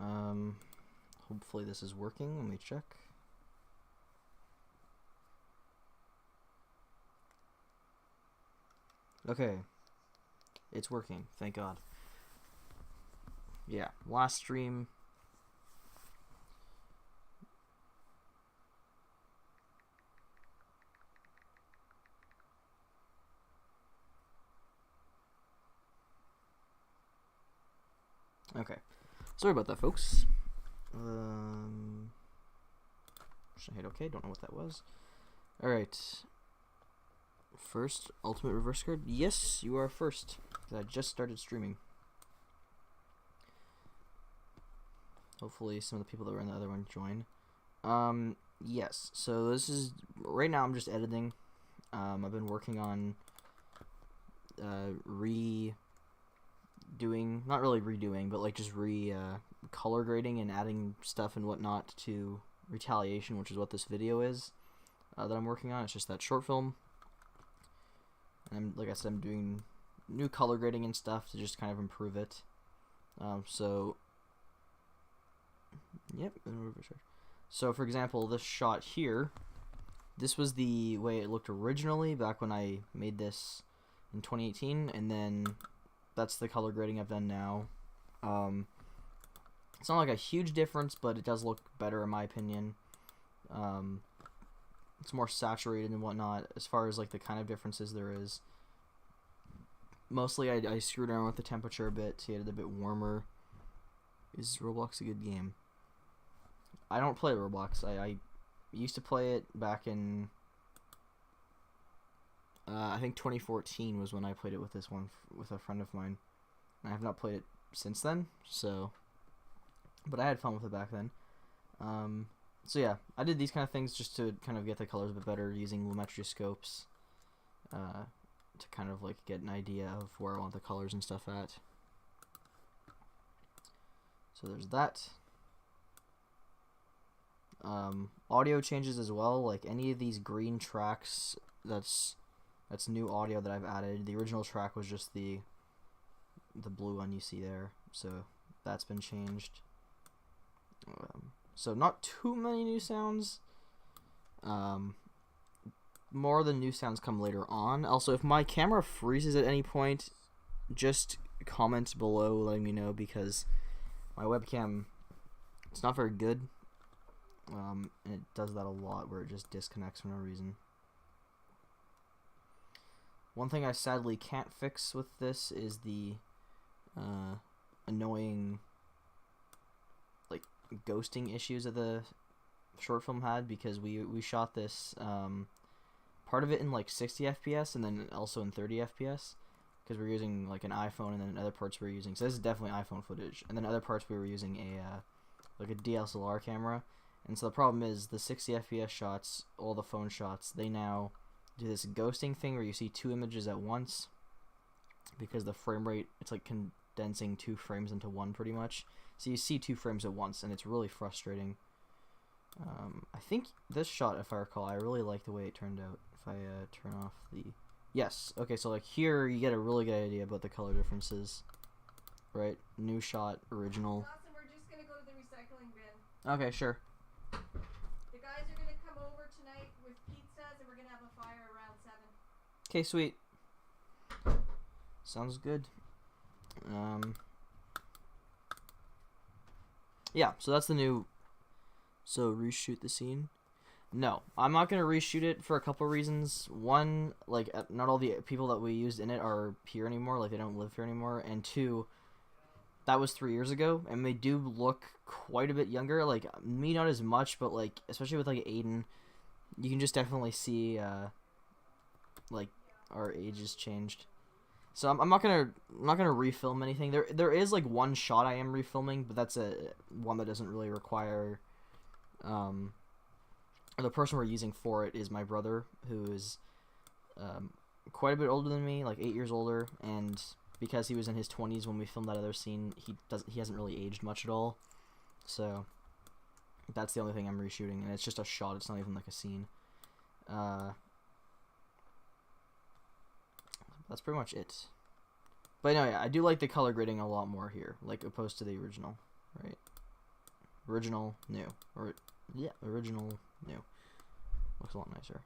Alright. Hopefully this is working. Let me check. Okay. It's working, thank God. Yeah, last stream. Okay. Sorry about that, folks. Should I hit OK? Don't know what that was. Alright. First, ultimate reverse card. Yes, you are first. I just started streaming. Hopefully some of the people that were in the other one join. Yes, so this is... Right now I'm just editing. I've been working on not really redoing, but like just color grading and adding stuff and whatnot to Retaliation, which is what this video is that I'm working on. It's just that short film. And like I said, I'm doing new color grading and stuff to just kind of improve it. So, yep. So for example, this shot here, this was the way it looked originally back when I made this in 2018, and then that's the color grading I've done now. It's not like a huge difference, but it does look better in my opinion. It's more saturated and whatnot as far as like the kind of differences there is. Mostly I screwed around with the temperature a bit to get it a bit warmer. Is Roblox a good game? I don't play Roblox. I used to play it back in I think 2014 was when I played it with with a friend of mine. I have not played it since then, so, but I had fun with it back then. So yeah, I did these kind of things just to kind of get the colors a bit better using lumetri scopes to kind of like get an idea of where I want the colors and stuff at. So there's that. Audio changes as well, like any of these green tracks, that's new audio that I've added. The original track was just the blue one you see there, so that's been changed. So not too many new sounds. More of the new sounds come later on. Also, if my camera freezes at any point, just comment below letting me know, because my webcam, it's not very good. And it does that a lot where it just disconnects for no reason. One thing I sadly can't fix with this is the annoying like ghosting issues that the short film had, because we shot this part of it in like 60 FPS and then also in 30 FPS, because we're using like an iPhone, and then other parts we're using, so this is definitely iPhone footage, and then other parts we were using like a DSLR camera. And so the problem is the 60 FPS shots, all the phone shots, they now do this ghosting thing where you see two images at once, because the frame rate, it's like condensing two frames into one pretty much. So you see two frames at once, and it's really frustrating. I think this shot, if I recall, I really like the way it turned out. If I turn off the... Yes, okay, so like here you get a really good idea about the color differences. Right? New shot, original. Awesome, we're just gonna go to the recycling bin. Okay, sure. The guys are gonna come over tonight with pizzas, and we're gonna have a fire around 7. Okay, sweet. Sounds good. Yeah, so that's the new... So, reshoot the scene? No, I'm not going to reshoot it for a couple reasons. One, like, not all the people that we used in it are here anymore, like, they don't live here anymore. And two, that was 3 years ago, and they do look quite a bit younger. Like, me not as much, but, like, especially with, like, Aiden, you can just definitely see, like, our age has changed. So I'm not gonna refilm anything. There is like one shot I am refilming, but that's one that doesn't really require. The person we're using for it is my brother, who is quite a bit older than me, like 8 years older, and because he was in his 20s when we filmed that other scene, he hasn't really aged much at all. So that's the only thing I'm reshooting, and it's just a shot. It's not even like a scene. That's pretty much it. But no, yeah, I do like the color grading a lot more here, like opposed to the original, right? Original, new, or yeah, original, new. Looks a lot nicer.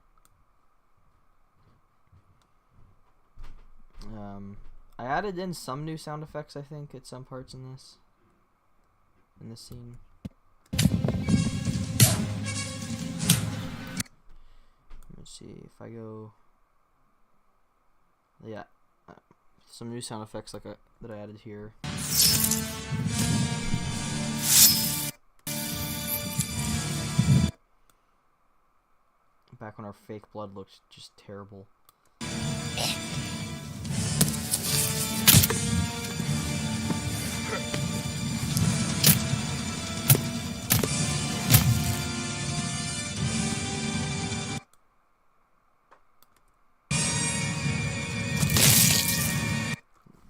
I added in some new sound effects, I think, at some parts in this scene. Let's see if I go. Yeah, some new sound effects like that I added here. Back when our fake blood looked just terrible.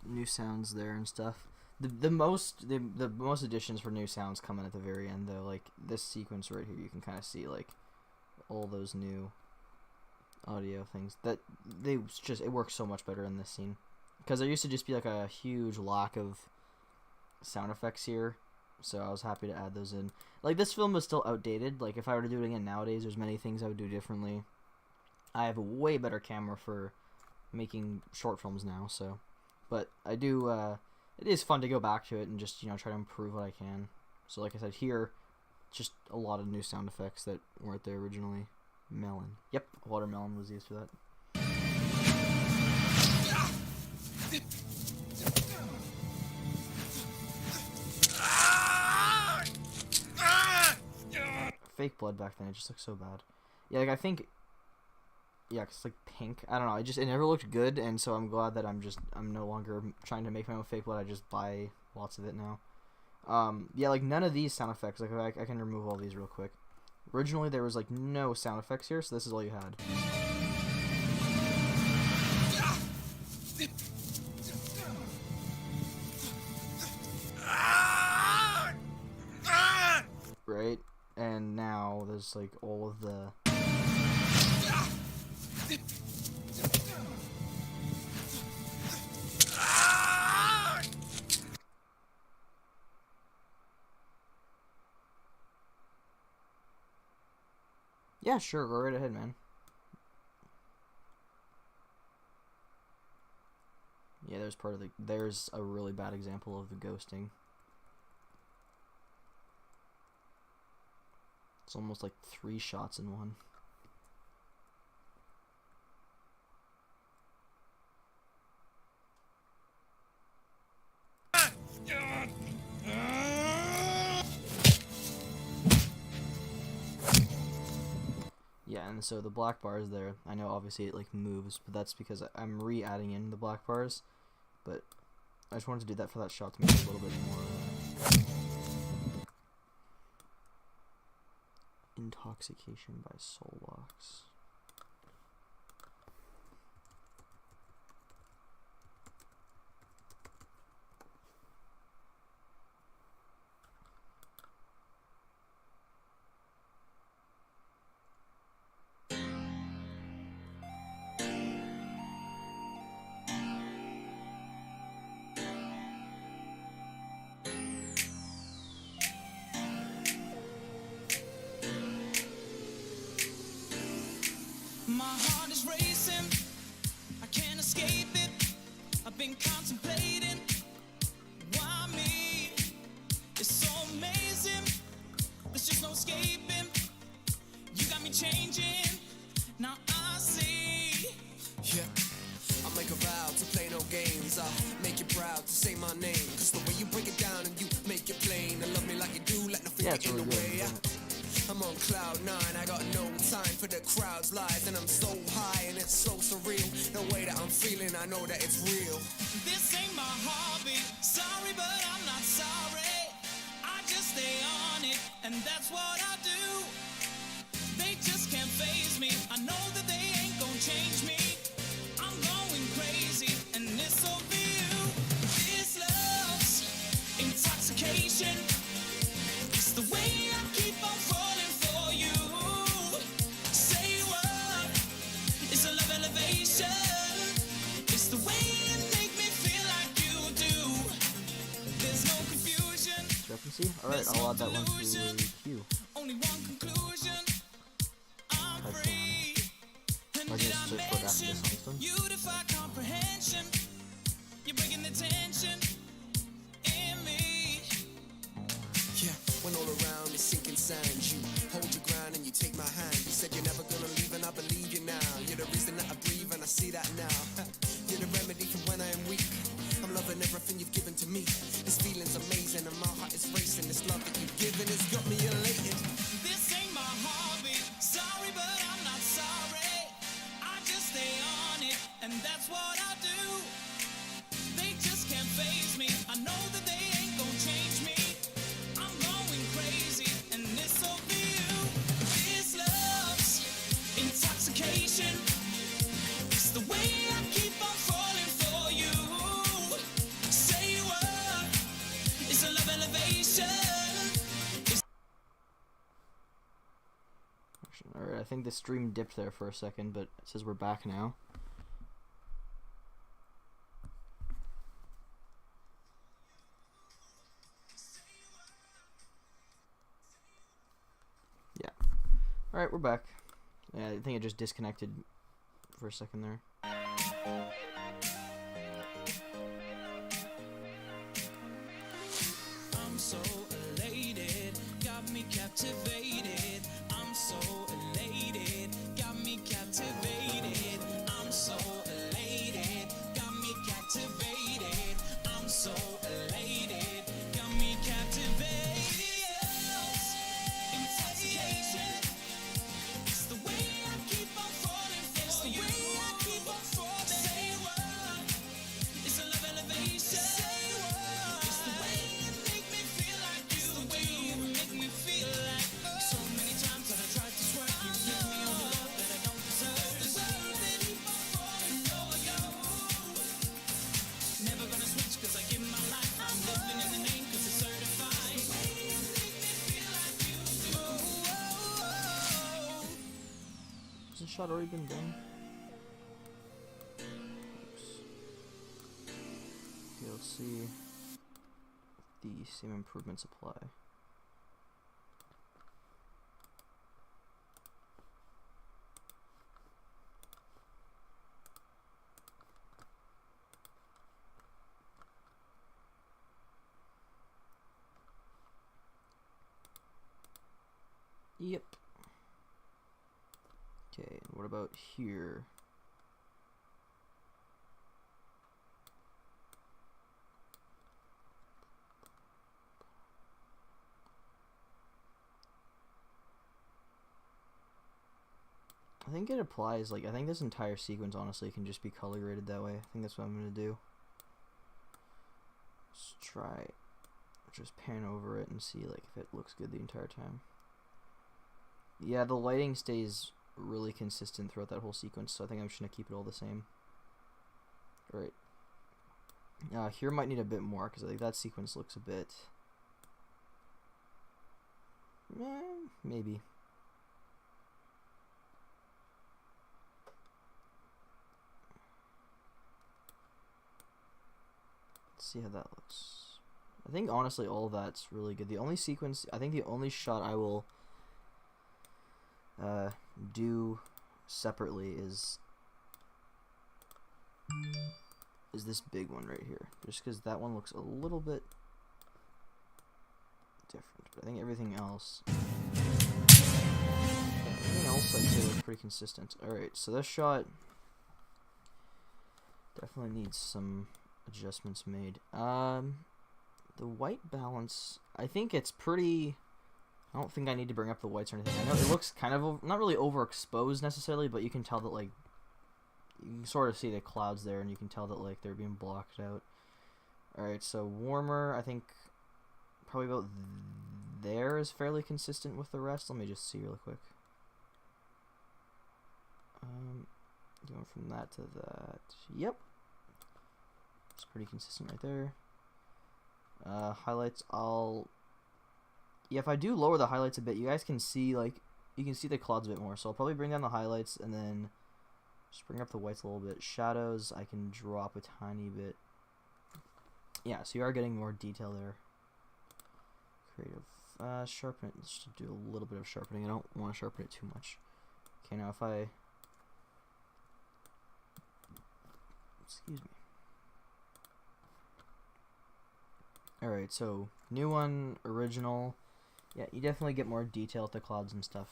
New sounds there and stuff. The most additions for new sounds come in at the very end though. Like this sequence right here, you can kind of see like all those new audio things that it works so much better in this scene, because there used to just be like a huge lack of sound effects here, so I was happy to add those in. Like this film is still outdated. Like if I were to do it again nowadays, there's many things I would do differently. I have a way better camera for making short films now, so but I do it is fun to go back to it and just, you know, try to improve what I can. So like I said here, just a lot of new sound effects that weren't there originally. Melon. Yep, watermelon was used for that. Fake blood back then, it just looked so bad. Yeah, like I think, yeah, 'cause it's like pink. I don't know. It never looked good, and so I'm glad that I'm no longer trying to make my own fake blood. I just buy lots of it now. Yeah, like none of these sound effects. Like I can remove all these real quick. Originally there was like no sound effects here, so this is all you had. Right? And now there's like all of the Yeah, sure, go right ahead, man. Yeah, there's a really bad example of the ghosting. It's almost like 3 shots in one. Yeah, and so the black bars there, I know obviously it like moves, but that's because I'm re-adding in the black bars, but I just wanted to do that for that shot to make it a little bit more intoxication by Soulbox. My heart is racing, I can't escape it. I've been contemplating, why me? It's so amazing, there's just no escaping. You got me changing, now I see. Yeah, I make a vow to play no games. I make you proud to say my name, 'cause the way you break it down and you make it plain, and love me like you do, let nothing get in the way. I'm on cloud 9, I got no time for the crowd's lies, and I'm so high and it's so surreal. The way that I'm feeling, I know that it's real. This ain't my hobby, sorry but I'm not sorry. I just stay on it, and that's what I do. They just can't faze me, I know that they ain't gonna change me. I'm going crazy, and it's over you. This love's intoxication, it's the way I keep on falling for you. Say what is a love elevation. It's the way you make me feel like Alright, I'll add that one to the queue. Only one conclusion. I'm Type free. Or just search for it after this one's done. You defy comprehension. You're breaking the tension in me. Yeah, when all around is sinking sand, you hold your ground and you take my hand. You said you're never gonna leave and I believe you now. You're the reason that I breathe and I see that now. You're the remedy for when I am weak. I'm loving everything you've given to me. This feeling's amazing and my heart is racing. This love that you've given has got me elated. This ain't my hobby. Sorry, but I'm not sorry. I just stay on it, and that's what I do. They just can't faze me. I know that they ain't gonna change me. I'm going crazy, and it's so for you. This love's intoxication. It's the way I keep on falling for you. Say what? It's a love elevation. Alright, I think the stream dipped there for a second, but it says we're back now. Yeah. Alright, we're back. Yeah, I think it just disconnected for a second there. I'm so elated, got me captivated. I'm so elated, got me captivated. I'm so elated, got me captivated. I'm so elated, got me captivated. Intoxication. It's the way I keep on falling for you. It's the way I keep on falling. Say what? It's a love elevation. Say what? It's the way you make me feel like you. It's the way you make me feel like. So many times that I tried to swerve, you give me all the love that I don't deserve. Deserve it. Keep on falling for you. Never gonna switch 'cause I give my life. I'm living in the name 'cause it's certified. It's the way you make me feel like you do. Has this shot already been done? Oops. Okay, let's see if the same improvements apply. Yep. Okay, and what about here? I think it applies, like, I think this entire sequence honestly can just be color graded that way. I think that's what I'm gonna do. Let's try just pan over it and see like if it looks good the entire time. Yeah, the lighting stays really consistent throughout that whole sequence, so I think I'm just gonna keep it all the same. Alright. Here might need a bit more because I think that sequence looks a bit maybe. Let's see how that looks. I think honestly all of that's really good. The only sequence, I think the only shot I will do separately is this big one right here, just because that one looks a little bit different. But I think everything else I'd say looks pretty consistent. Alright, so this shot definitely needs some adjustments made. The white balance, I think it's pretty. I don't think I need to bring up the whites or anything. I know it looks kind of not really overexposed necessarily, but you can tell that like you can sort of see the clouds there, and you can tell that like they're being blocked out. All right, so warmer, I think probably about there is fairly consistent with the rest. Let me just see real quick. Going from that to that. Yep. It's pretty consistent right there. Highlights, if I do lower the highlights a bit, you guys can see like you can see the clouds a bit more. So I'll probably bring down the highlights and then just bring up the whites a little bit. Shadows I can drop a tiny bit. Yeah, so you are getting more detail there. Creative. Sharpen it. Let's just do a little bit of sharpening. I don't want to sharpen it too much. Okay, now if I... Excuse me. Alright, so new one, original. Yeah, you definitely get more detail with the clouds and stuff.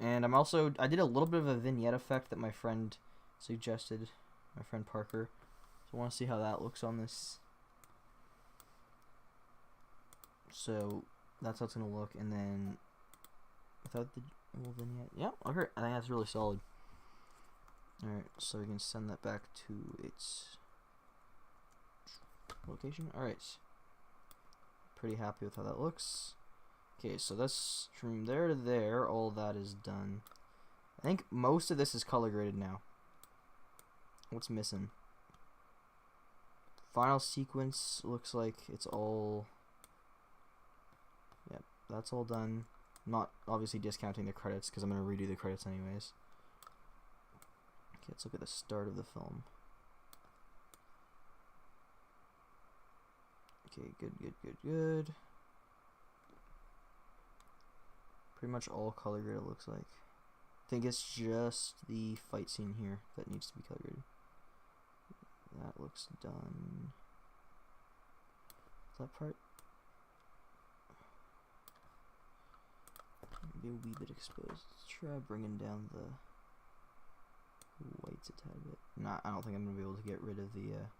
And I did a little bit of a vignette effect that my friend suggested, my friend Parker. So I want to see how that looks on this. So that's how it's going to look. And then without the little vignette, yeah, okay, I think that's really solid. Alright, so we can send that back to its location. Alright. Pretty happy with how that looks. Okay, so that's from there to there, all that is done. I think most of this is color graded now. What's missing? Final sequence looks like it's all... Yep, that's all done. Not obviously discounting the credits because I'm going to redo the credits anyways. Okay, let's look at the start of the film. Okay, good. Pretty much all color graded, it looks like. I think it's just the fight scene here that needs to be color graded. That looks done. Is that part? Maybe a wee bit exposed. Let's try bringing down the whites a tad bit. Nah, I don't think I'm going to be able to get rid of the...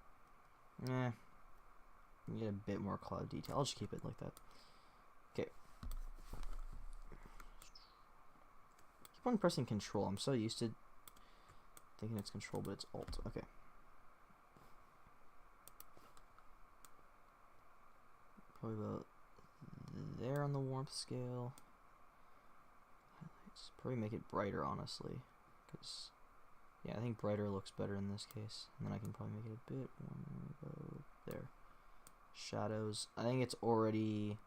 Get a bit more cloud detail. I'll just keep it like that. Okay. Keep on pressing control. I'm so used to thinking it's control, but it's alt. Okay. Probably about there on the warmth scale. Highlights. Probably make it brighter, honestly. Because, yeah, I think brighter looks better in this case. And then I can probably make it a bit warmer. About there. Shadows. I think it's already...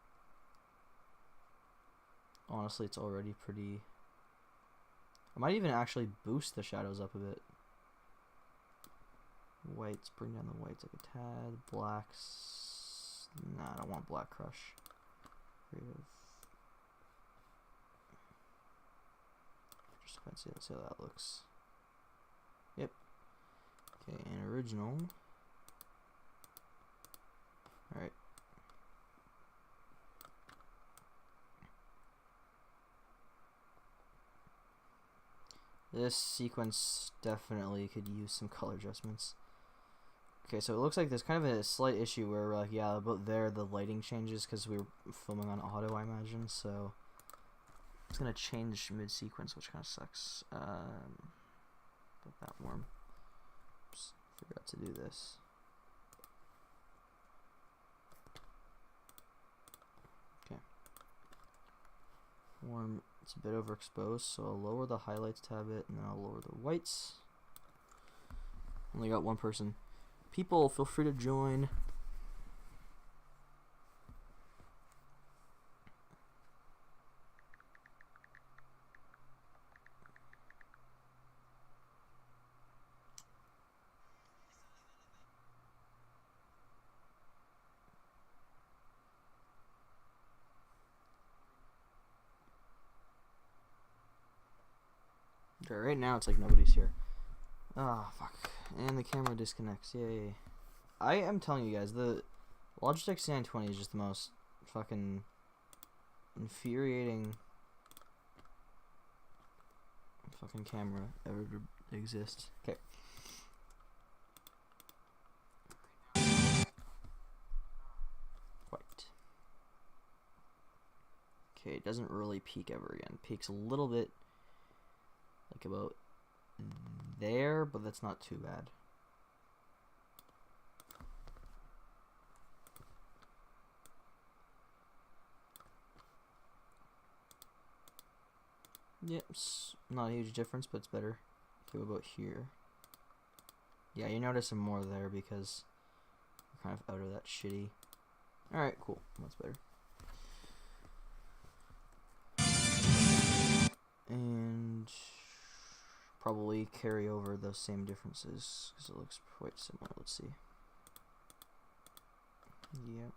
Honestly, it's already pretty... I might even actually boost the shadows up a bit. Whites. Bring down the whites like a tad. Blacks... Nah, I don't want Black Crush. Creative. Just go ahead and see how that looks. Yep. Okay, and original... Alright. This sequence definitely could use some color adjustments. Okay, so it looks like there's kind of a slight issue where we're like, yeah, about there the lighting changes because we were filming on auto, I imagine, so it's gonna change mid-sequence, which kind of sucks. But that warm. Oops, forgot to do this. Warm, it's a bit overexposed, so I'll lower the highlights tab bit and then I'll lower the whites. Only got one person. People, feel free to join. Okay, right now it's like nobody's here. Ah, fuck. And the camera disconnects. Yay. I am telling you guys, the Logitech C920 is just the most fucking infuriating fucking camera ever to exist. Okay. White. Okay, it doesn't really peak ever again. Peaks a little bit. Like about there, but that's not too bad. Yep, not a huge difference, but it's better. Okay, what about here? Yeah, you're noticing more there because we're kind of out of that shitty. Alright, cool. That's better. And probably carry over those same differences because it looks quite similar. Let's see. Yep.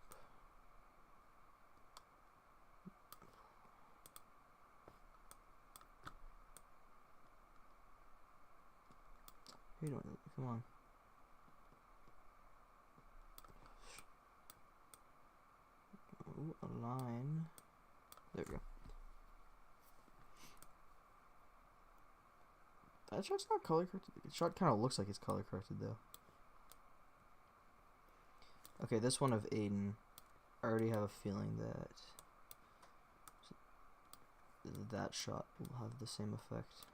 You don't. Come on. Ooh, a line. There we go. That shot's not color corrected. The shot kind of looks like it's color corrected though. Okay, this one of Aiden. I already have a feeling that that shot will have the same effect.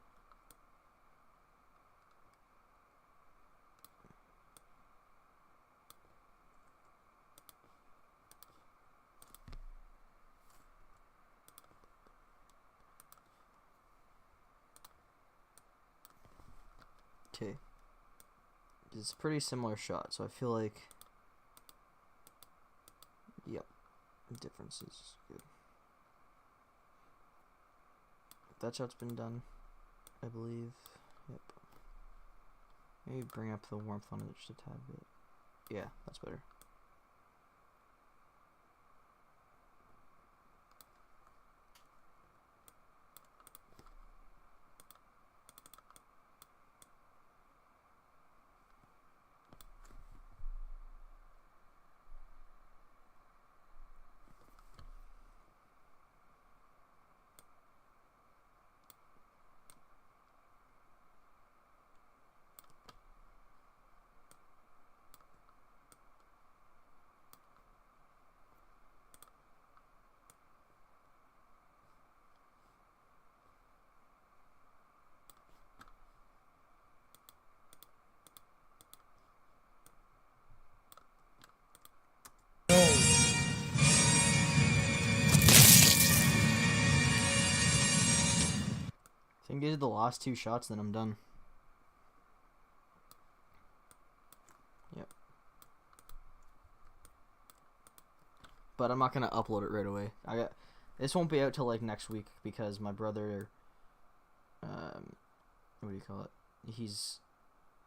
Okay. It's a pretty similar shot, so I feel like, yep, the difference is good. That shot's been done, I believe. Yep. Maybe bring up the warmth on it just a tad bit. Yeah, that's better. I think these are the last two shots, then I'm done. Yep. But I'm not gonna upload it right away. This won't be out till like next week because my brother, what do you call it? He's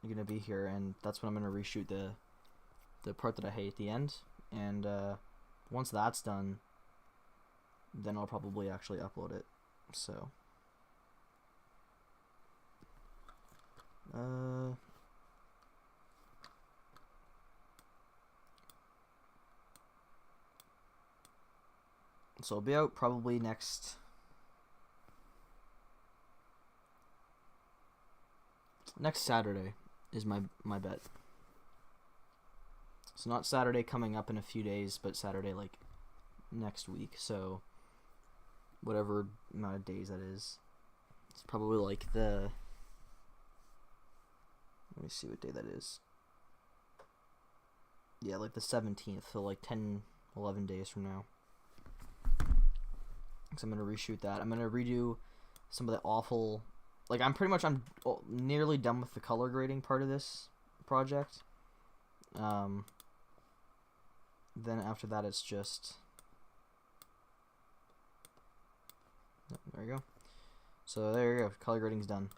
gonna be here, and that's when I'm gonna reshoot the part that I hate at the end. And once that's done, then I'll probably actually upload it. So. So it'll be out probably next Saturday is my bet. So not Saturday coming up in a few days, but Saturday like next week. So whatever amount of days that is. It's probably like the, let me see what day that is. Yeah, like the 17th, so like 10-11 days from now. So I'm going to reshoot that. I'm going to redo some of the awful, like I'm nearly done with the color grading part of this project. Then after that it's just, there you go. So there you go, color grading's done.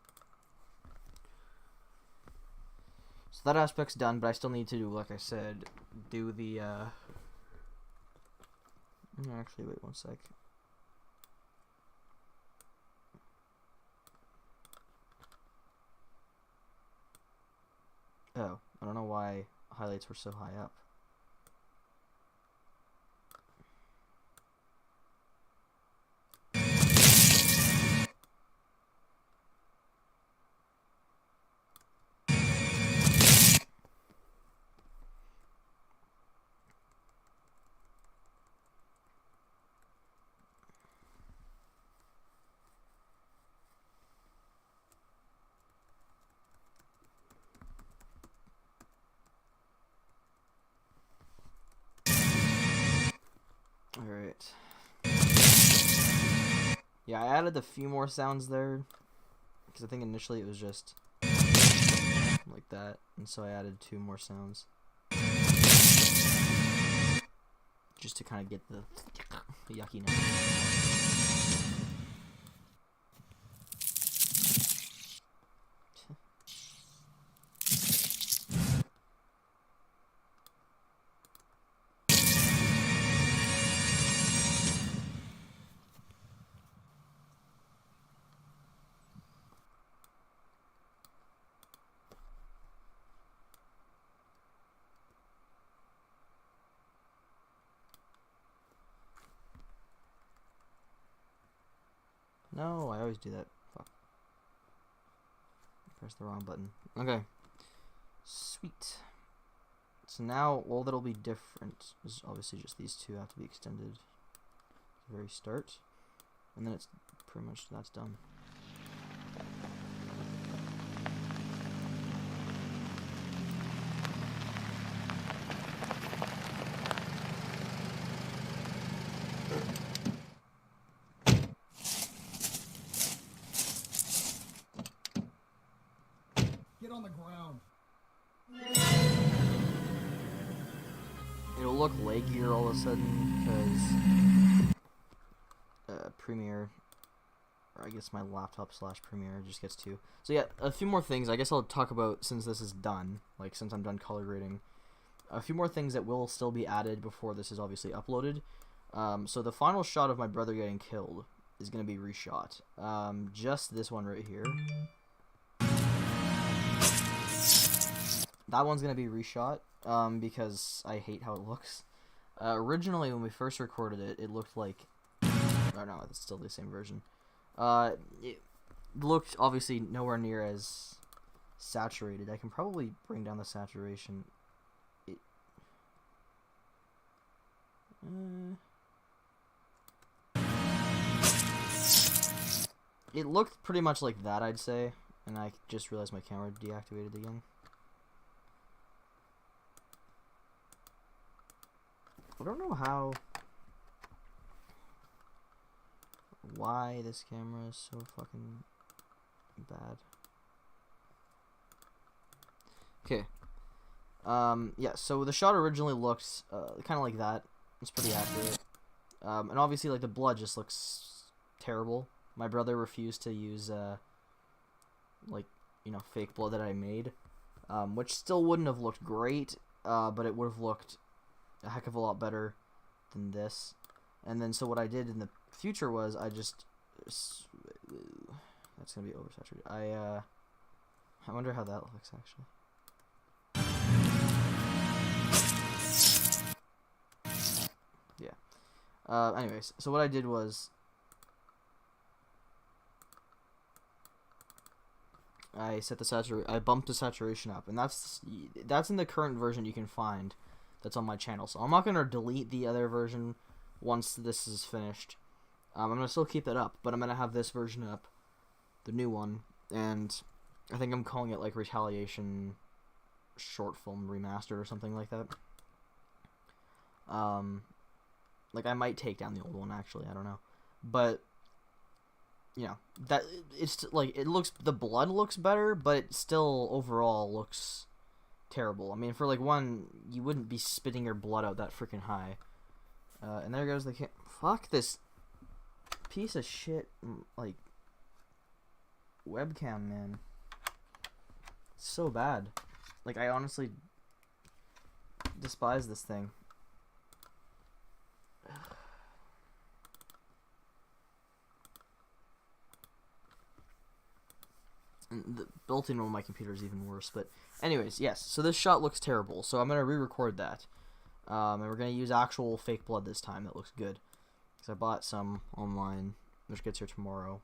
So that aspect's done, but I still need to do, like I said, do the, actually, wait one sec. Oh, I don't know why highlights were so high up. Alright. Yeah, I added a few more sounds there, because I think initially it was just like that, and so I added 2 more sounds. Just to kind of get the yuckiness. No, I always do that. Fuck. Press the wrong button. Okay. Sweet. So now, all that'll be different is obviously just these two have to be extended at the very start. And then it's pretty much, that's done. Get on the ground. It'll look laggier all of a sudden because Premiere, or I guess my laptop / Premiere just gets two. So yeah, a few more things I guess I'll talk about since this is done, like since I'm done color grading. A few more things that will still be added before this is obviously uploaded. So the final shot of my brother getting killed is going to be reshot. Just this one right here. That one's going to be reshot because I hate how it looks. Originally, when we first recorded it, it looked like... Oh no, it's still the same version. It looked obviously nowhere near as saturated. I can probably bring down the saturation. It looked pretty much like that, I'd say. And I just realized my camera deactivated again. I don't know why this camera is so fucking bad. Okay. Yeah, so the shot originally looked kind of like that. It's pretty accurate. And obviously, like, the blood just looks terrible. My brother refused to use, like, you know, fake blood that I made. Which still wouldn't have looked great, but it would have looked a heck of a lot better than this. And then so what I did in the future was I just that's gonna be oversaturated. I wonder how that looks actually. Yeah. Anyways, so what I did was I set the I bumped the saturation up, and that's in the current version you can find. That's on my channel, so I'm not going to delete the other version once this is finished. I'm going to still keep it up, but I'm going to have this version up, the new one, and I think I'm calling it like Retaliation Short Film Remastered or something like that. Like I might take down the old one actually, I don't know, but you know, that it's like it looks, the blood looks better, but it still overall looks terrible. I mean, for like one, you wouldn't be spitting your blood out that freaking high. And there goes the fuck this piece of shit, like, webcam, man. It's so bad. Like, I honestly despise this thing. And the built-in one on my computer is even worse, but anyways, yes, so this shot looks terrible, so I'm going to re-record that, and we're going to use actual fake blood this time. That looks good, because I bought some online, which gets here tomorrow.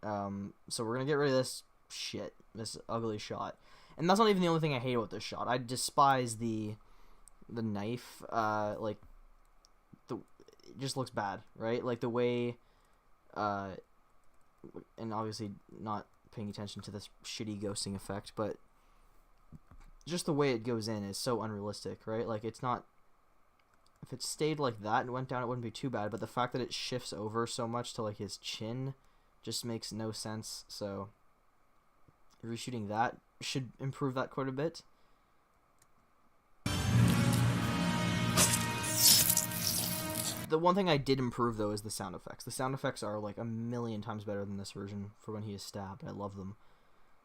So we're going to get rid of this shit, this ugly shot, and that's not even the only thing I hate about this shot. I despise the knife, like, it just looks bad, right? Like, the way, and obviously not paying attention to this shitty ghosting effect, but just the way it goes in is so unrealistic, right? Like, it's not, if it stayed like that and went down, it wouldn't be too bad, but the fact that it shifts over so much to, like, his chin just makes no sense. So reshooting that should improve that quite a bit. The one thing I did improve, though, is the sound effects. The sound effects are, like, 1,000,000 times better than this version for when he is stabbed. I love them.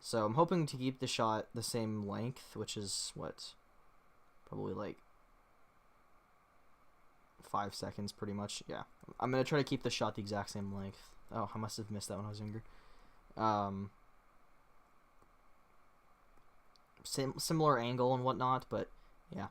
So I'm hoping to keep the shot the same length, which is, what, probably, like, 5 seconds, pretty much. Yeah. I'm going to try to keep the shot the exact same length. Oh, I must have missed that when I was younger. Similar angle and whatnot, but, yeah.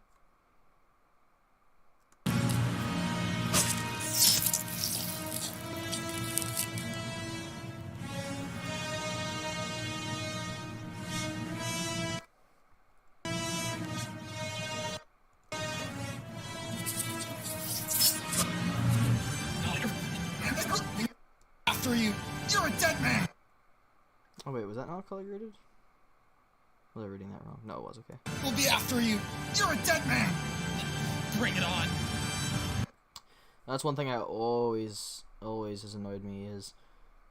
Oh wait, was that not color graded? Was I reading that wrong? No, it was. Okay. We'll be after you. You're a dead man. Bring it on. That's one thing I always has annoyed me, is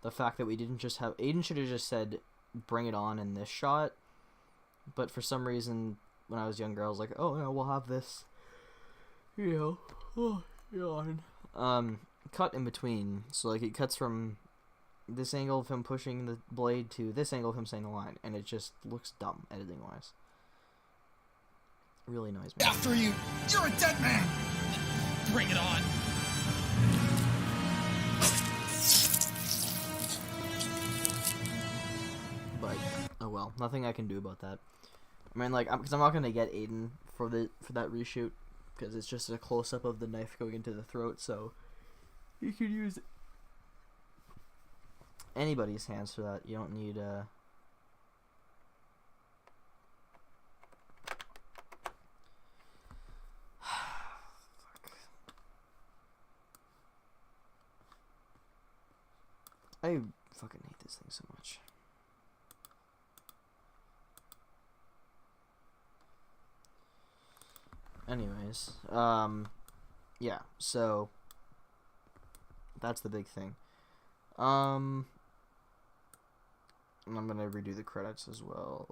the fact that we didn't just have... Aiden should have just said, bring it on in this shot. But for some reason, when I was younger, I was like, oh, yeah, we'll have this, you know, cut in between. So, like, it cuts from this angle of him pushing the blade to this angle of him saying the line. And it just looks dumb, editing-wise. Really annoys me. After you. You're a dead man. Bring it on. But, oh well, nothing I can do about that. I mean, like, because I'm not gonna get Aiden for that reshoot, because it's just a close up of the knife going into the throat. So you could use anybody's hands for that. You don't need I fucking hate this thing so much. Anyways, yeah, so that's the big thing. And I'm gonna redo the credits as well,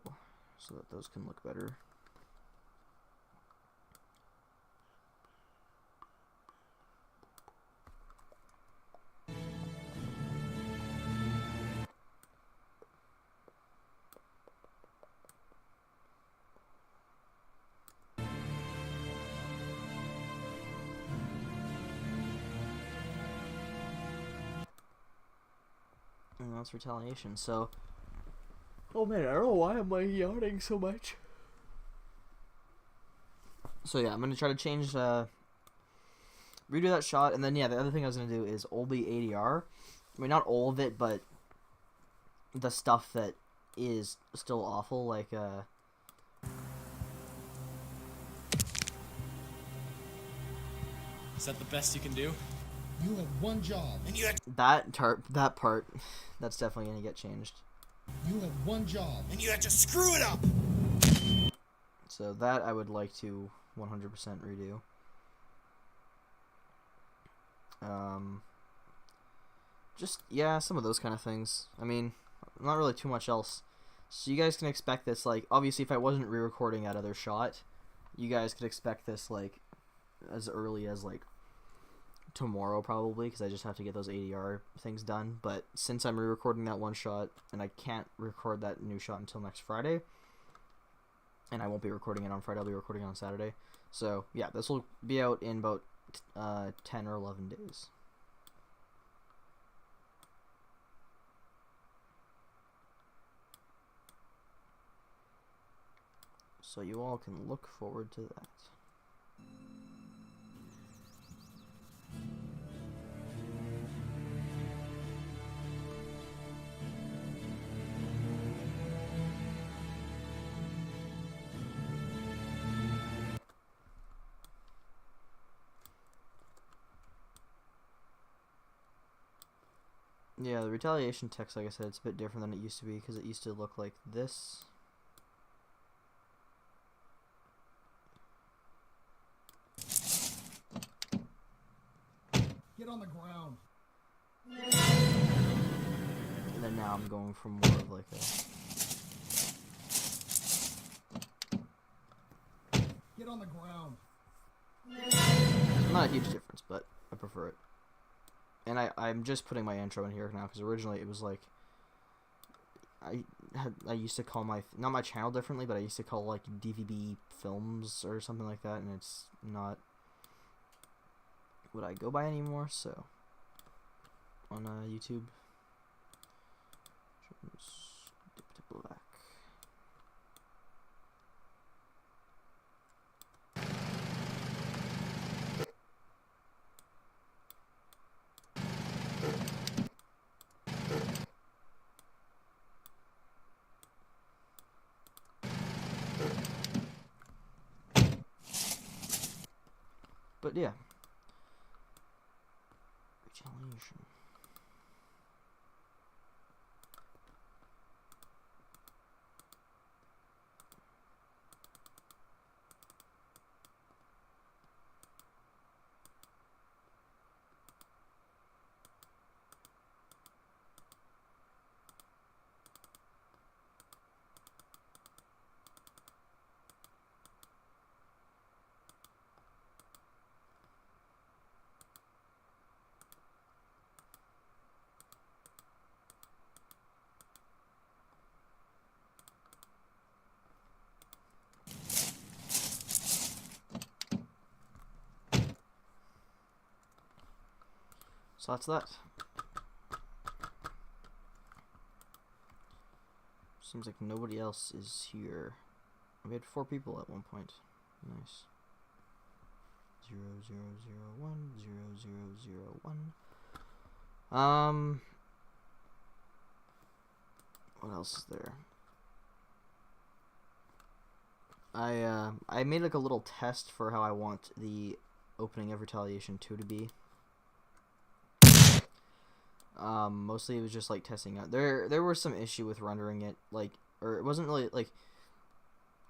so that those can look better. And that's retaliation. So, oh man, I don't know why I'm like yawning so much. So yeah, I'm gonna try to change, redo that shot, and then yeah, the other thing I was gonna do is all the ADR. I mean, not all of it, but the stuff that is still awful, like Is that the best you can do? You have one job. And you had that part, that's definitely gonna get changed. You have one job. and you had to screw it up. So that I would like to 100% redo. Just, yeah, some of those kind of things. I mean, not really too much else. So you guys can expect this, like, obviously if I wasn't re-recording that other shot, you guys could expect this, like, as early as, like, tomorrow probably, because I just have to get those ADR things done. But since I'm re-recording that one shot, and I can't record that new shot until next Friday, and I won't be recording it on Friday, I'll be recording it on Saturday. So, yeah, this will be out in about 10 or 11 days. So you all can look forward to that. Yeah, the retaliation text, like I said, it's a bit different than it used to be, because it used to look like this. Get on the ground. And then now I'm going for more of like a... Get on the ground. Not a huge difference, but I prefer it. And I'm just putting my intro in here now, because originally it was like... I used to call my... Not my channel differently, but I used to call like DVB Films or something like that, and it's not what I go by anymore, so... On YouTube... Dip black. But yeah. Retaliation. So that's that. Seems like nobody else is here. We had 4 people at one point. Nice. 0001 0001. What else is there? I made like a little test for how I want the opening of Retaliation 2 to be. Mostly it was just like testing out. There was some issue with rendering it, like, or it wasn't really like.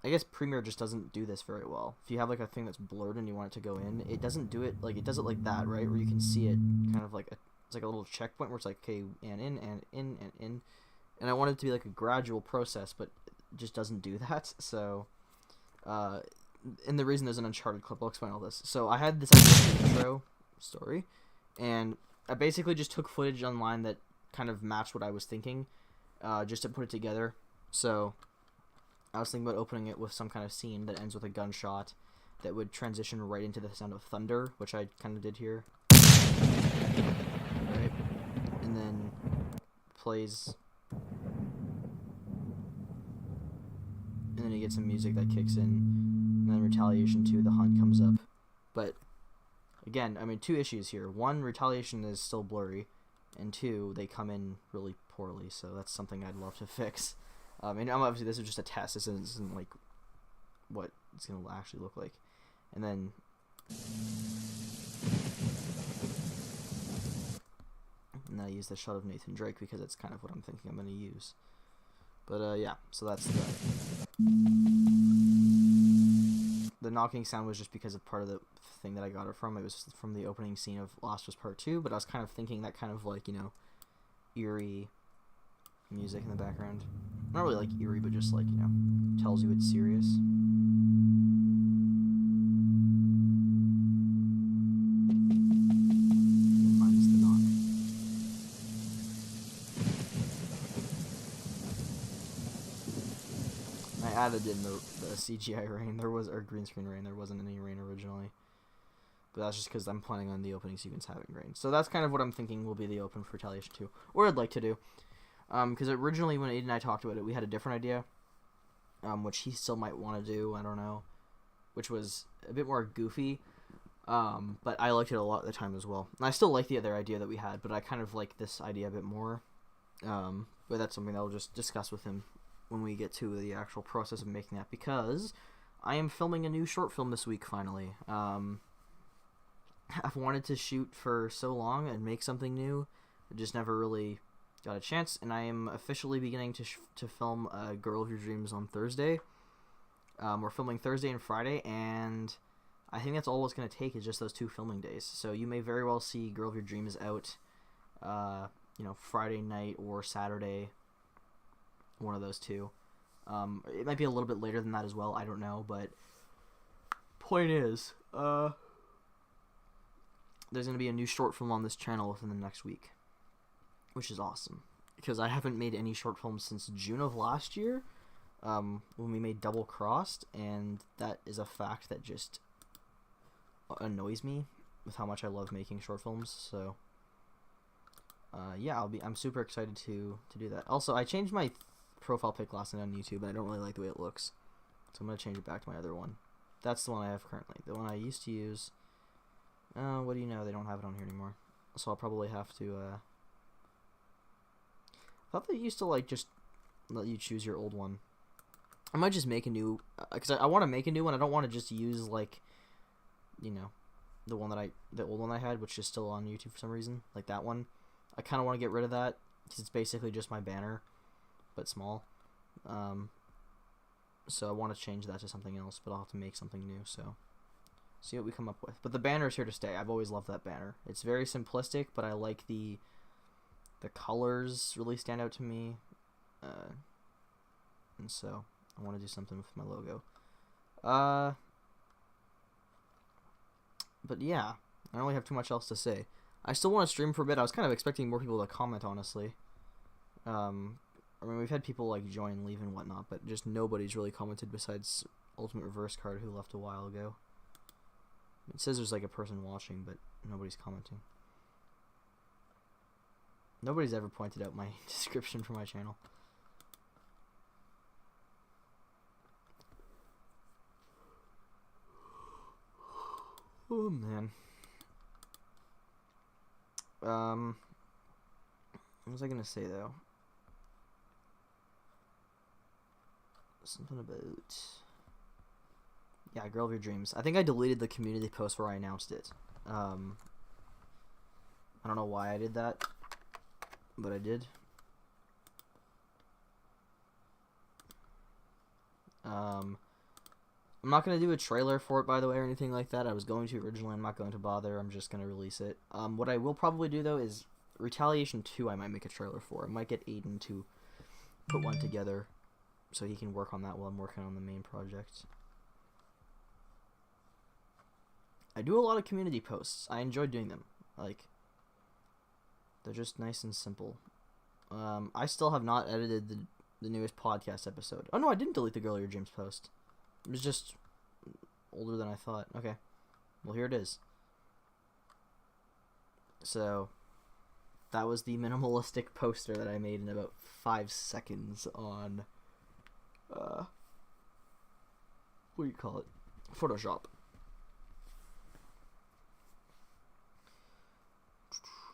I guess Premiere just doesn't do this very well. If you have like a thing that's blurred and you want it to go in, it doesn't do it like it does it like that, right? Where you can see it kind of like it's like a little checkpoint where it's like, okay, and in and in and in, and I want it to be like a gradual process, but it just doesn't do that. So, and the reason there's an Uncharted clip, I'll explain all this. So I had this idea for the intro story, and I basically just took footage online that kind of matched what I was thinking, just to put it together. So I was thinking about opening it with some kind of scene that ends with a gunshot that would transition right into the sound of thunder, which I kind of did here. Right? And then plays. And then you get some music that kicks in. And then Retaliation 2, the hunt comes up. But, again, I mean, 2 issues here. 1, Retaliation is still blurry. And 2, they come in really poorly. So that's something I'd love to fix. And obviously this is just a test. This isn't like what it's going to actually look like. And then I use the shot of Nathan Drake because it's kind of what I'm thinking I'm going to use. But yeah, so that's the knocking sound was just because of part of the thing that I got it from. It was from the opening scene of Last was Part 2, but I was kind of thinking that kind of like, you know, eerie music in the background. Not really like eerie, but just like, you know, tells you it's serious. Minus the knock. I added in the CGI rain. There was, or green screen rain. There wasn't any rain originally. But that's just because I'm planning on the opening sequence having rain. So that's kind of what I'm thinking will be the open for Retaliation 2. Or I'd like to do. Because originally when Aiden and I talked about it, we had a different idea, which he still might want to do, I don't know, which was a bit more goofy, but I liked it a lot at the time as well. And I still like the other idea that we had, but I kind of like this idea a bit more, but that's something that I'll just discuss with him when we get to the actual process of making that, because I am filming a new short film this week, finally. I've wanted to shoot for so long and make something new, I just never really got a chance, and I am officially beginning to film Girl of Your Dreams on Thursday. We're filming Thursday and Friday, and I think that's all it's going to take is just those 2 filming days. So you may very well see Girl of Your Dreams out, you know, Friday night or Saturday, one of those 2. It might be a little bit later than that as well, I don't know, but point is, there's going to be a new short film on this channel within the next week. Which is awesome, because I haven't made any short films since June of last year, when we made Double Crossed, and that is a fact that just annoys me with how much I love making short films. So, yeah, I'm super excited to do that. Also, I changed my profile pic last night on YouTube, and I don't really like the way it looks, so I'm gonna change it back to my other one. That's the one I have currently. The one I used to use. What do you know? They don't have it on here anymore, so I'll probably have to. I thought they used to like just let you choose your old one. I might just make a new, because I want to make a new one. I don't want to just use like, you know, the old one I had, which is still on YouTube for some reason, like that one. I kind of want to get rid of that because it's basically just my banner, but small. So I want to change that to something else, but I'll have to make something new. So see what we come up with. But the banner is here to stay. I've always loved that banner. It's very simplistic, but I like the colors really stand out to me, and so I want to do something with my logo. But yeah, I don't really have too much else to say. I still want to stream for a bit. I was kind of expecting more people to comment, honestly. I mean, we've had people like join, leave, and whatnot, but just nobody's really commented besides Ultimate Reverse Card, who left a while ago. It says there's like a person watching, but nobody's commenting. Nobody's ever pointed out my description for my channel. Oh man. What was I gonna say though? Something about, yeah, Girl of Your Dreams. I think I deleted the community post where I announced it. I don't know why I did that, but I did. I'm not going to do a trailer for it, by the way, or anything like that. I was going to originally. I'm not going to bother. I'm just going to release it. What I will probably do, though, is Retaliation 2 I might make a trailer for. I might get Aiden to put one together so he can work on that while I'm working on the main project. I do a lot of community posts. I enjoy doing them. Like, they're just nice and simple. I still have not edited the newest podcast episode. Oh no, I didn't delete the Girl of Your Dreams post. It was just older than I thought. Okay. Well, here it is. So, that was the minimalistic poster that I made in about 5 seconds on, what do you call it? Photoshop.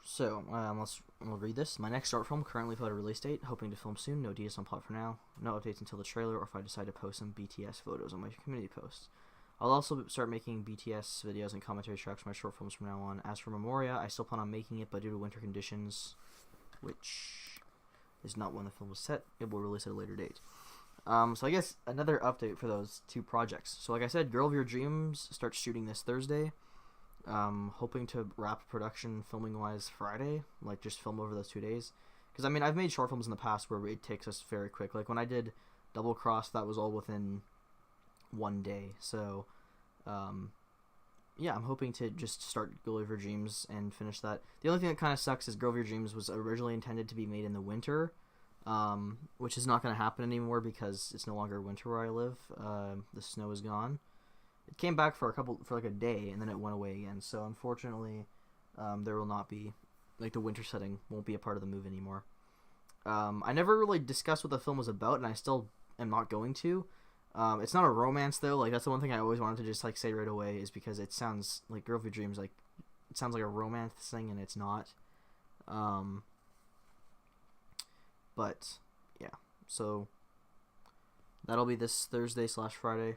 So, we'll read this. My next short film, currently without a release date, hoping to film soon, no details on plot for now, no updates until the trailer, or if I decide to post some BTS photos on my community posts. I'll also start making BTS videos and commentary tracks for my short films from now on. As for Memoria, I still plan on making it, but due to winter conditions, which is not when the film was set, it will release at a later date. So I guess another update for those 2 projects. So like I said, Girl of Your Dreams starts shooting this Thursday. Hoping to wrap production filming wise Friday, like just film over those 2 days. Because I mean, I've made short films in the past where it takes us very quick. Like when I did Double Cross, that was all within 1 day. So, yeah, I'm hoping to just start Girl of Your Dreams and finish that. The only thing that kind of sucks is Girl of Your Dreams was originally intended to be made in the winter, which is not going to happen anymore because it's no longer winter where I live. The snow is gone. It came back for like a day, and then it went away again. So unfortunately, there will not be, like, the winter setting won't be a part of the move anymore. I never really discussed what the film was about, and I still am not going to. It's not a romance though. Like that's the one thing I always wanted to just like say right away is because it sounds like Girl of Your Dreams, like it sounds like a romance thing, and it's not. But yeah, so that'll be this Thursday/Friday.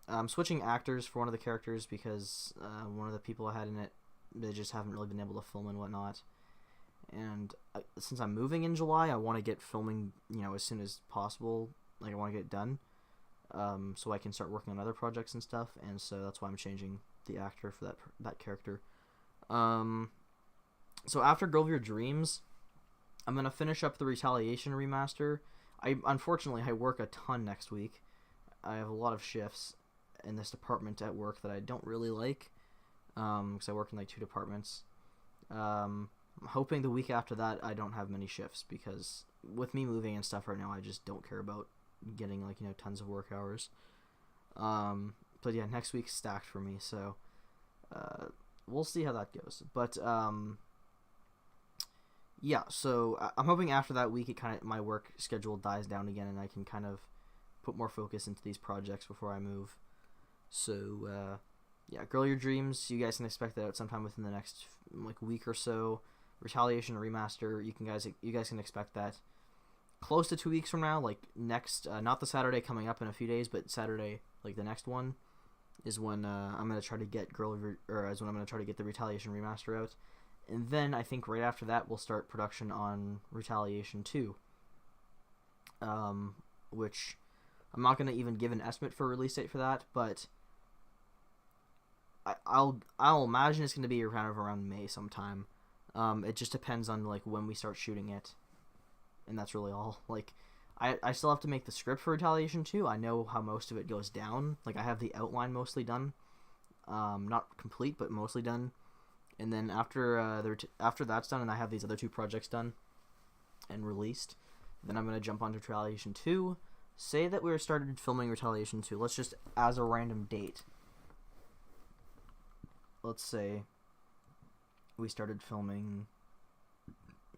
I'm switching actors for one of the characters because one of the people I had in it, they just haven't really been able to film and whatnot. And since I'm moving in July, I want to get filming, as soon as possible. Like, I want to get it done so I can start working on other projects and stuff. And so that's why I'm changing the actor for that character. So after Girl of Your Dreams, I'm going to finish up the Retaliation remaster. Unfortunately, I work a ton next week. I have a lot of shifts in this department at work that I don't really like, because I work in like 2 departments. I'm hoping the week after that I don't have many shifts, because with me moving and stuff right now, I just don't care about getting like tons of work hours. But yeah, next week's stacked for me, so we'll see how that goes. But yeah, so I'm hoping after that week my work schedule dies down again, and I can kind of put more focus into these projects before I move. So yeah, Girl Your Dreams, you guys can expect that out sometime within the next like week or so. Retaliation remaster, you guys can expect that close to 2 weeks from now, like next, not the Saturday coming up in a few days, but Saturday, like the next one, is when I'm gonna try to get the Retaliation remaster out, and then I think right after that we'll start production on Retaliation 2, which I'm not gonna even give an estimate for a release date for that, but I'll imagine it's gonna be around May sometime. It just depends on like when we start shooting it, and that's really all. Like, I still have to make the script for Retaliation 2. I know how most of it goes down. Like, I have the outline mostly done, not complete, but mostly done. And then after that's done, and I have these other 2 projects done and released, then I'm gonna jump onto Retaliation 2. Say that we started filming Retaliation 2. Let's just, as a random date, let's say we started filming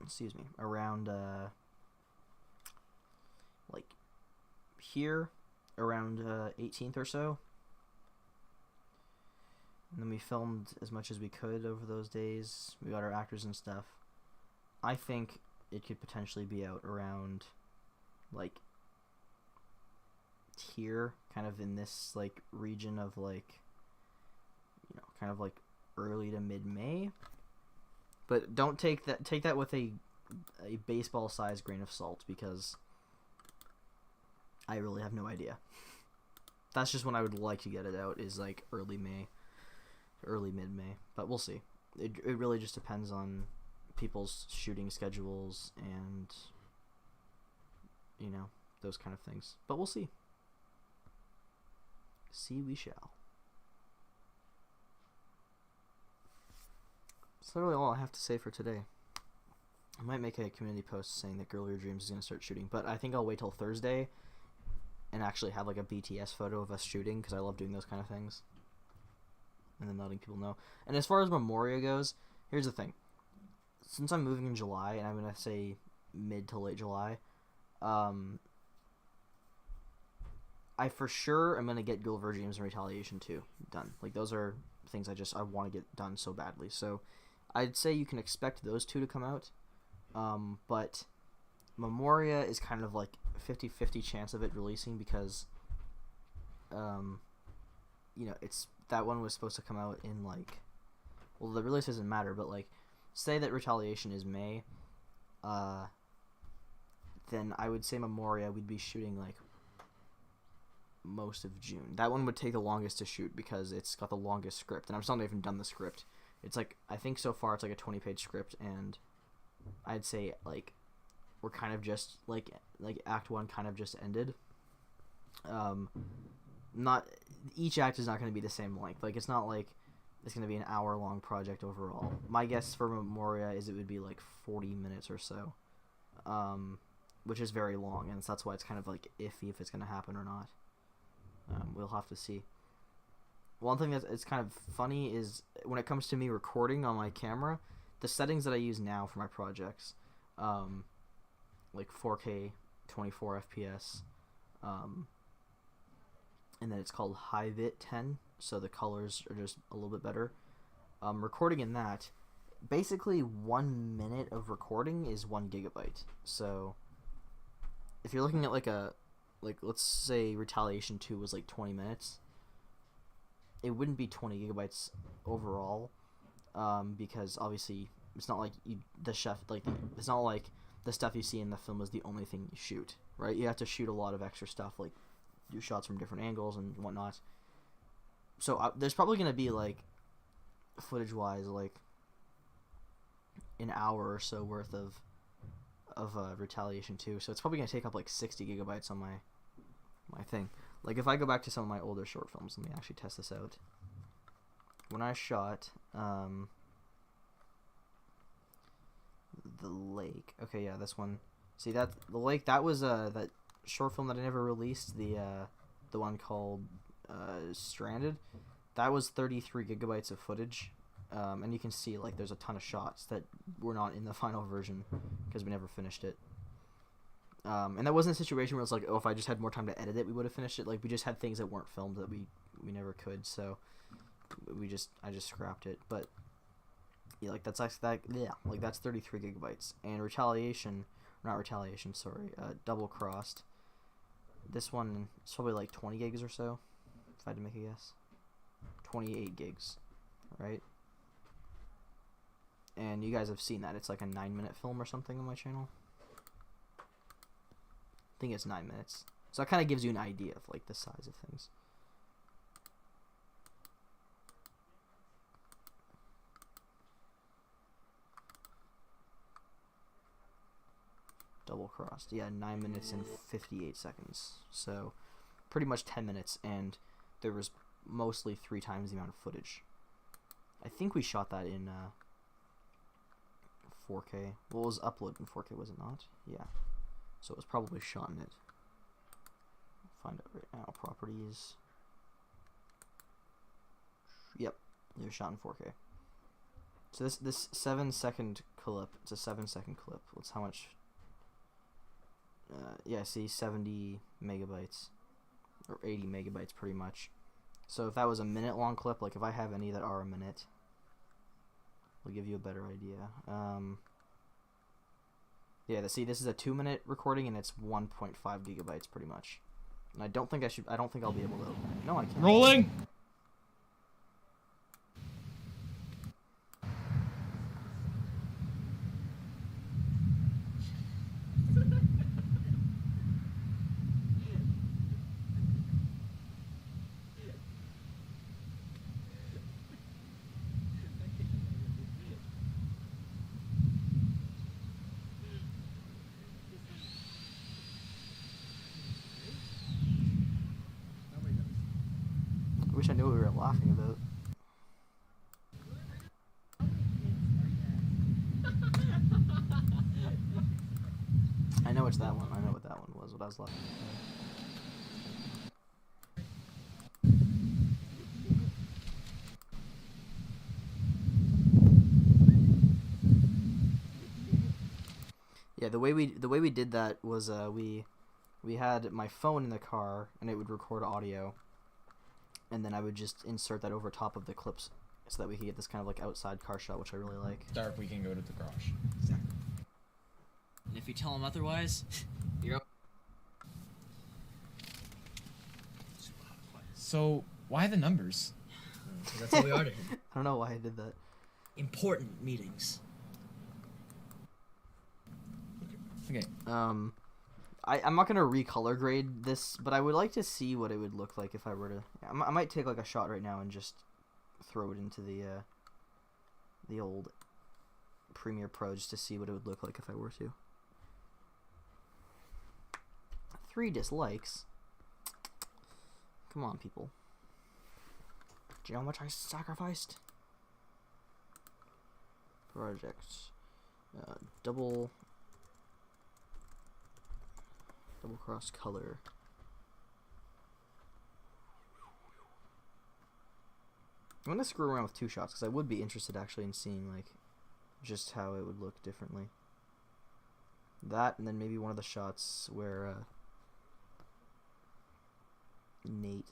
excuse me, around like here, around 18th or so. And then we filmed as much as we could over those days. We got our actors and stuff. I think it could potentially be out around like here, kind of in this like region of like, you know, kind of like early to mid-May. But don't take that with a baseball sized grain of salt, because I really have no idea. That's just when I would like to get it out, is like early May, early mid-May, but we'll see. It really just depends on people's shooting schedules and, you know, those kind of things. But we'll see. See we shall. That's literally all I have to say for today. I might make a community post saying that Girl Your Dreams is going to start shooting, but I think I'll wait till Thursday and actually have like a BTS photo of us shooting, because I love doing those kind of things. And then letting people know. And as far as Memoria goes, here's the thing. Since I'm moving in July, and I'm going to say mid to late July, I for sure am going to get Gulliver Dreams and Retaliation 2 done. Like, those are things I want to get done so badly. So I'd say you can expect those two to come out. But Memoria is kind of like 50-50 chance of it releasing, because, you know, that one was supposed to come out in like, well, the release doesn't matter, but like, say that Retaliation is May, then I would say Memoria we'd be shooting like most of June. That one would take the longest to shoot because it's got the longest script, and I'm still not even done the script. It's like, I think so far it's like a 20-page script, and I'd say like we're kind of just like Act 1 kind of just ended. Not each act is not going to be the same length. Like, it's not like it's going to be an hour-long project overall. My guess for Memoria is it would be like 40 minutes or so, which is very long, and that's why it's kind of like iffy if it's going to happen or not. We'll have to see. One thing that's kind of funny is when it comes to me recording on my camera, the settings that I use now for my projects, like 4K, 24 FPS, and then it's called High Vit 10, so the colors are just a little bit better. Recording in that, basically 1 minute of recording is 1 gigabyte. So if you're looking at like let's say Retaliation 2 was like 20 minutes, it wouldn't be 20 gigabytes overall, because obviously it's not like it's not like the stuff you see in the film is the only thing you shoot, right? You have to shoot a lot of extra stuff, like do shots from different angles and whatnot. So there's probably going to be like, footage wise, like an hour or so worth of Retaliation 2, so it's probably going to take up like 60 gigabytes on my thing. Like, if I go back to some of my older short films, let me actually test this out. When I shot the lake, okay, yeah, this one, see that the lake, that was that short film that I never released, the one called Stranded. That was 33 gigabytes of footage, and you can see like there's a ton of shots that were not in the final version because we never finished it. And that wasn't a situation where it's like, oh, if I just had more time to edit it, we would have finished it. Like, we just had things that weren't filmed that we never could, so I just scrapped it. But yeah, like that's 33 gigabytes. And Double Crossed. This one is probably like 20 gigs or so, if I had to make a guess. 28 gigs, right? And you guys have seen that. It's like a 9-minute film or something on my channel. I think it's 9 minutes. So that kind of gives you an idea of like the size of things. Double Crossed. Yeah, 9 minutes and 58 seconds. So pretty much 10 minutes, and there was mostly 3 times the amount of footage. I think we shot that in 4K. Well, it was uploaded in 4K, was it not? Yeah. So it was probably shot in it. Find it right now. Properties. Yep, they're shot in 4K. So this 7-second clip. It's a 7-second clip. What's how much? Yeah, see, 70 megabytes or 80 megabytes, pretty much. So if that was a minute-long clip, like if I have any that are a minute, it'll give you a better idea. Yeah, see, this is a 2-minute recording, and it's 1.5 gigabytes, pretty much. And I don't think I'll be able to open it. No, I can't. Rolling. I wish I knew what we were laughing about. I know it's that one. I know what that one was. What I was laughing at. Yeah, the way we did that was we had my phone in the car, and it would record audio, and then I would just insert that over top of the clips so that we could get this kind of like outside car shot, which I really like. Dark, we can go to the garage. Exactly. And if you tell him otherwise, you're. So why the numbers? That's all we are to him. I don't know why I did that. Important meetings. Okay. I'm not gonna recolor grade this, but I would like to see what it would look like if I were to. I might take like a shot right now and just throw it into the old Premiere Pro just to see what it would look like if I were to. 3 dislikes. Come on, people. Do you know how much I sacrificed? Project. Double cross color. I'm gonna screw around with 2 shots because I would be interested actually in seeing like just how it would look differently. That, and then maybe one of the shots where Nate.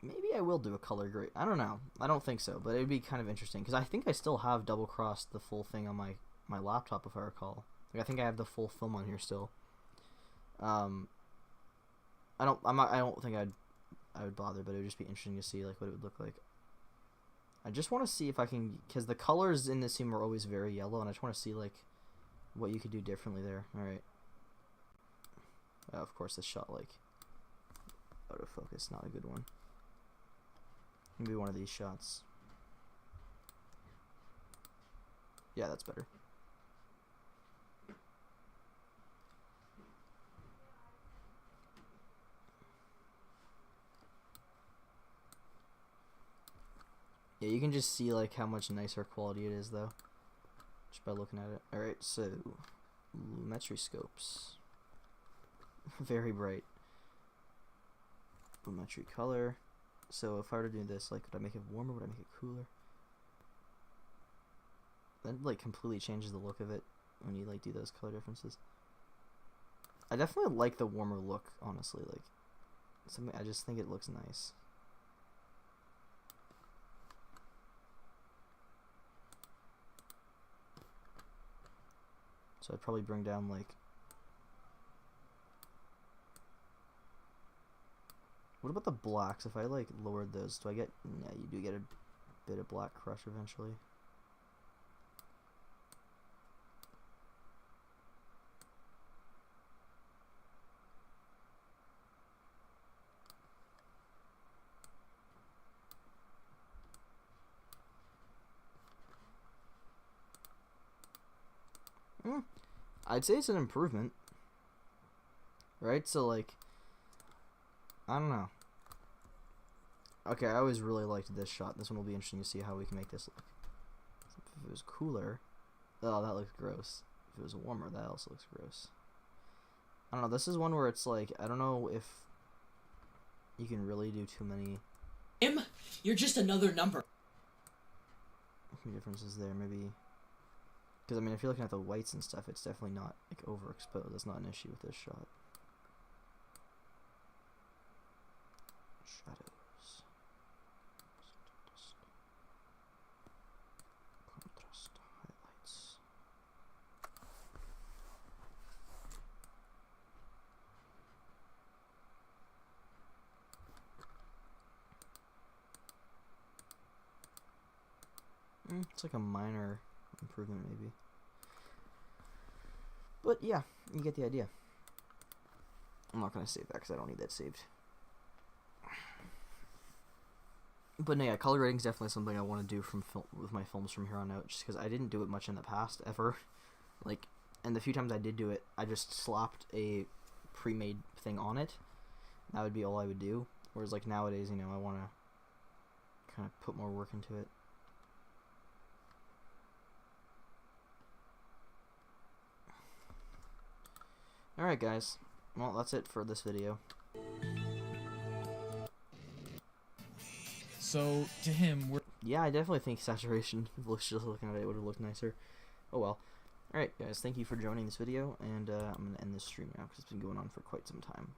Maybe I will do a color grade. I don't know. I don't think so, but it would be kind of interesting because I think I still have double crossed the full thing on my laptop if I recall. Like, I think I have the full film on here still. I don't think I would bother, but it would just be interesting to see like what it would look like. I just want to see if I can, because the colors in this scene were always very yellow, and I just want to see like what you could do differently there. All right. Of course, this shot like out of focus, not a good one. Maybe one of these shots. Yeah, that's better. Yeah, you can just see like how much nicer quality it is though, just by looking at it. Alright, so lumetri scopes. Very bright. Lumetri color. So if I were to do this, like, would I make it warmer? Would I make it cooler? That like completely changes the look of it when you like do those color differences. I definitely like the warmer look, honestly. Like, something, I just think it looks nice. So I'd probably bring down like. What about the blacks? If I like lowered those, do I get? Yeah, you do get a bit of black crush eventually. I'd say it's an improvement, right? So like, I don't know. Okay, I always really liked this shot. This one will be interesting to see how we can make this look. If it was cooler, oh, that looks gross. If it was warmer, that also looks gross. I don't know. This is one where it's like, I don't know if you can really do too many. You're just another number. few differences there. Maybe because I mean, if you're looking at the whites and stuff, it's definitely not like overexposed. That's not an issue with this shot. Shadows. Contrast. Highlights. It's like a minor improvement maybe. But yeah, you get the idea. I'm not going to save that because I don't need that saved. But no, yeah, color grading is definitely something I want to do with my films from here on out, just because I didn't do it much in the past, ever. Like, and the few times I did do it, I just slapped a pre-made thing on it. That would be all I would do. Whereas, like, nowadays, you know, I want to kind of put more work into it. Alright, guys. Well, that's it for this video. So, to him, we're... Yeah, I definitely think saturation, just looking at it, would have looked nicer. Oh well. Alright, guys, thank you for joining this video, and I'm going to end this stream now, because it's been going on for quite some time.